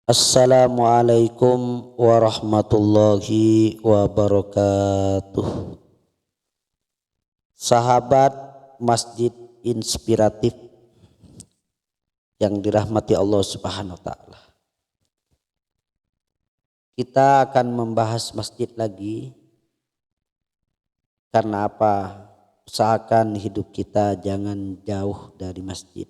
Assalamualaikum warahmatullahi wabarakatuh. Sahabat Masjid Inspiratif yang dirahmati Allah Subhanahu wa taala. Kita akan membahas masjid lagi. Karena apa? Usahakan hidup kita jangan jauh dari masjid.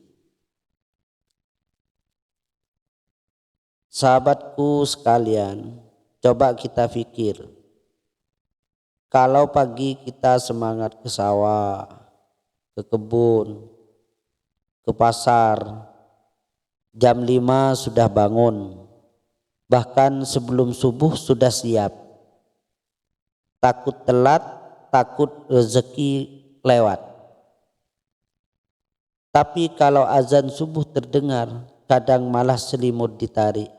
Sahabatku sekalian, coba kita pikir. Kalau pagi kita semangat ke sawah, ke kebun, ke pasar, jam 5 sudah bangun, bahkan sebelum subuh sudah siap. Takut telat, takut rezeki lewat. Tapi kalau azan subuh terdengar, kadang malah selimut ditarik,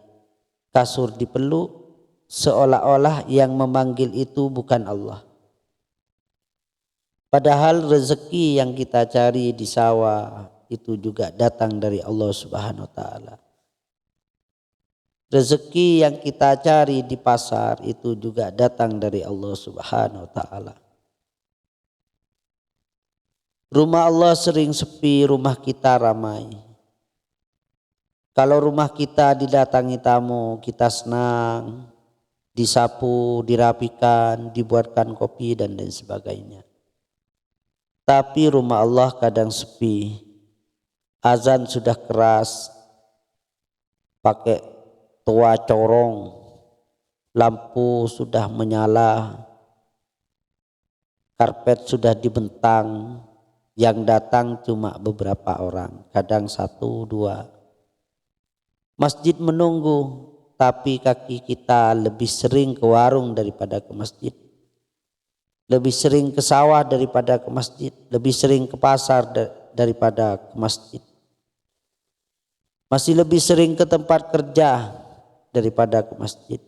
kasur dipeluk, seolah-olah yang memanggil itu bukan Allah. Padahal rezeki yang kita cari di sawah itu juga datang dari Allah Subhanahu wa taala. Rezeki yang kita cari di pasar itu juga datang dari Allah Subhanahu wa taala. Rumah Allah sering sepi, rumah kita ramai. Kalau rumah kita didatangi tamu, kita senang, disapu, dirapikan, dibuatkan kopi dan lain sebagainya. Tapi rumah Allah kadang sepi. Azan sudah keras, pakai tua corong, lampu sudah menyala, karpet sudah dibentang, yang datang cuma beberapa orang, kadang 1-2. Masjid menunggu, tapi kaki kita lebih sering ke warung daripada ke masjid. Lebih sering ke sawah daripada ke masjid. Lebih sering ke pasar daripada ke masjid. Masih lebih sering ke tempat kerja daripada ke masjid.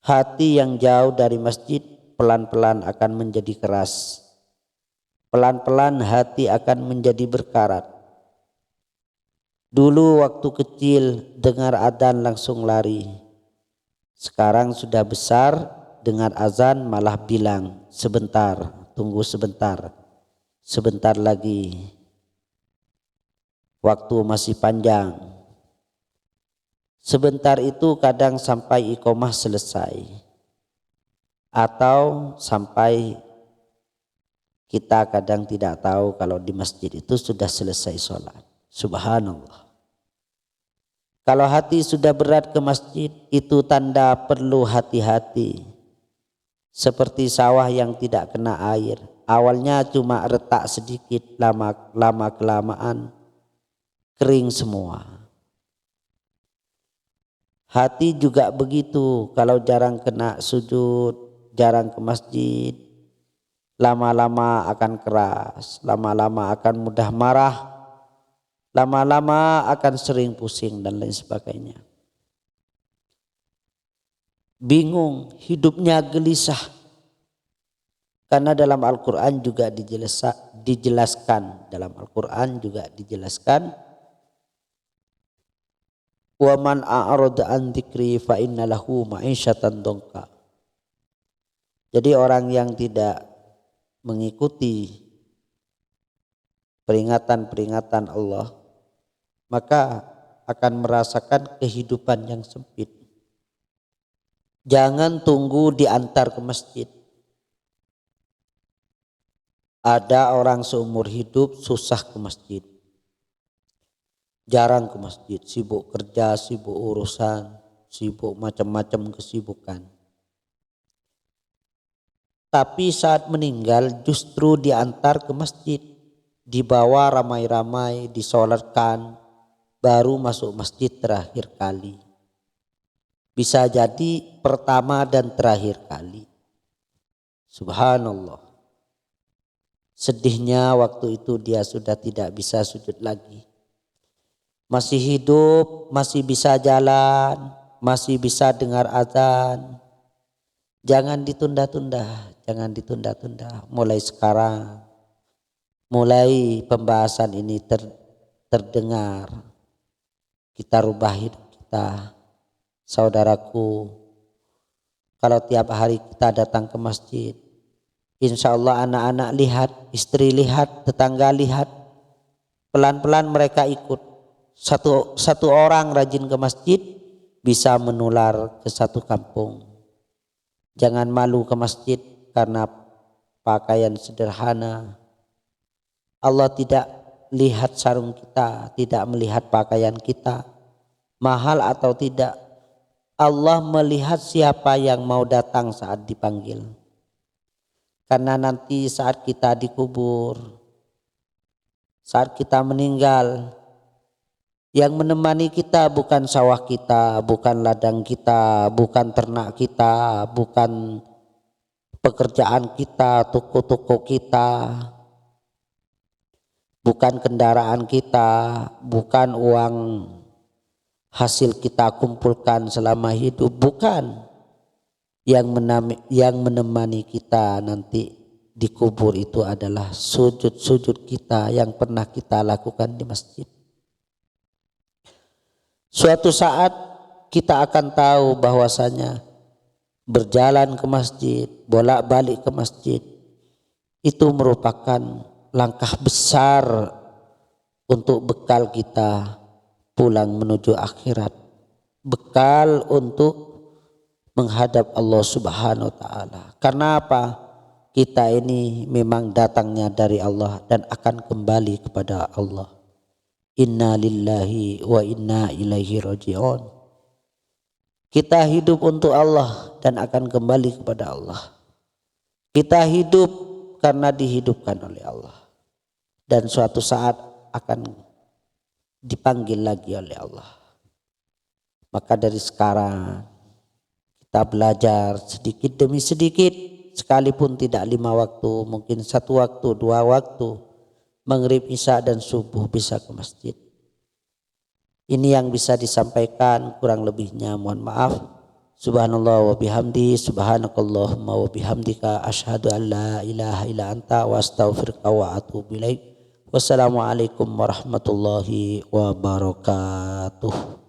Hati yang jauh dari masjid pelan-pelan akan menjadi keras. Pelan-pelan hati akan menjadi berkarat. Dulu waktu kecil dengar adzan langsung lari. Sekarang sudah besar dengar azan malah bilang sebentar, tunggu sebentar. Sebentar lagi. Waktu masih panjang. Sebentar itu kadang sampai iqomah selesai. Atau sampai kita kadang tidak tahu kalau di masjid itu sudah selesai sholat. Subhanallah. Kalau hati sudah berat ke masjid, itu tanda perlu hati-hati. Seperti sawah yang tidak kena air. Awalnya cuma retak sedikit, lama kelamaan kering semua. Hati juga begitu, kalau jarang kena sujud, jarang ke masjid, lama-lama akan keras, lama-lama akan mudah marah, lama-lama akan sering pusing dan lain sebagainya. Bingung, hidupnya gelisah. Karena dalam Al-Quran juga dijelaskan. Dalam Al-Quran juga dijelaskan. Wa man a'rada an dzikri fa inna lahu ma'isyatan dongka. Jadi orang yang tidak mengikuti peringatan-peringatan Allah, maka akan merasakan kehidupan yang sempit. Jangan tunggu diantar ke masjid. Ada orang seumur hidup susah ke masjid. Jarang ke masjid, sibuk kerja, sibuk urusan, sibuk macam-macam kesibukan. Tapi saat meninggal justru diantar ke masjid. Dibawa ramai-ramai, disolatkan, baru masuk masjid terakhir kali. Bisa jadi pertama dan terakhir kali. Subhanallah. Sedihnya waktu itu dia sudah tidak bisa sujud lagi. Masih hidup, masih bisa jalan, masih bisa dengar azan. Jangan ditunda-tunda, jangan ditunda-tunda. Mulai sekarang, mulai pembahasan ini terdengar, kita rubah hidup kita. kita, saudaraku, kalau tiap hari kita datang ke masjid, insya Allah anak-anak lihat, istri lihat, tetangga lihat, pelan-pelan mereka ikut. Satu orang rajin ke masjid bisa menular ke satu kampung. Jangan malu ke masjid karena pakaian sederhana. Allah tidak lihat sarung kita, tidak melihat pakaian kita, mahal atau tidak. Allah melihat siapa yang mau datang saat dipanggil. Karena nanti saat kita dikubur, saat kita meninggal, yang menemani kita bukan sawah kita, bukan ladang kita, bukan ternak kita, bukan pekerjaan kita, toko-toko kita, bukan kendaraan kita, bukan uang hasil kita kumpulkan selama hidup, bukan. Yang menemani kita nanti dikubur itu adalah sujud-sujud kita yang pernah kita lakukan di masjid. Suatu saat kita akan tahu bahwasanya berjalan ke masjid, bolak-balik ke masjid itu merupakan langkah besar untuk bekal kita pulang menuju akhirat, bekal untuk menghadap Allah Subhanahu wa taala. Karena apa? Kita ini memang datangnya dari Allah dan akan kembali kepada Allah. Inna lillahi wa inna ilaihi raji'un. Kita hidup untuk Allah dan akan kembali kepada Allah. Kita hidup karena dihidupkan oleh Allah. Dan suatu saat akan dipanggil lagi oleh Allah. Maka dari sekarang kita belajar sedikit demi sedikit, sekalipun tidak 5 waktu, mungkin 1 waktu, 2 waktu, maghrib, isya dan subuh bisa ke masjid. Ini yang bisa disampaikan, kurang lebihnya mohon maaf. Subhanallah wa bihamdi, subhanakallahumma wa bihamdika, asyhadu an la ilaha illa anta wa astaghfiruka wa atubu ilaik. Wassalamualaikum warahmatullahi wabarakatuh.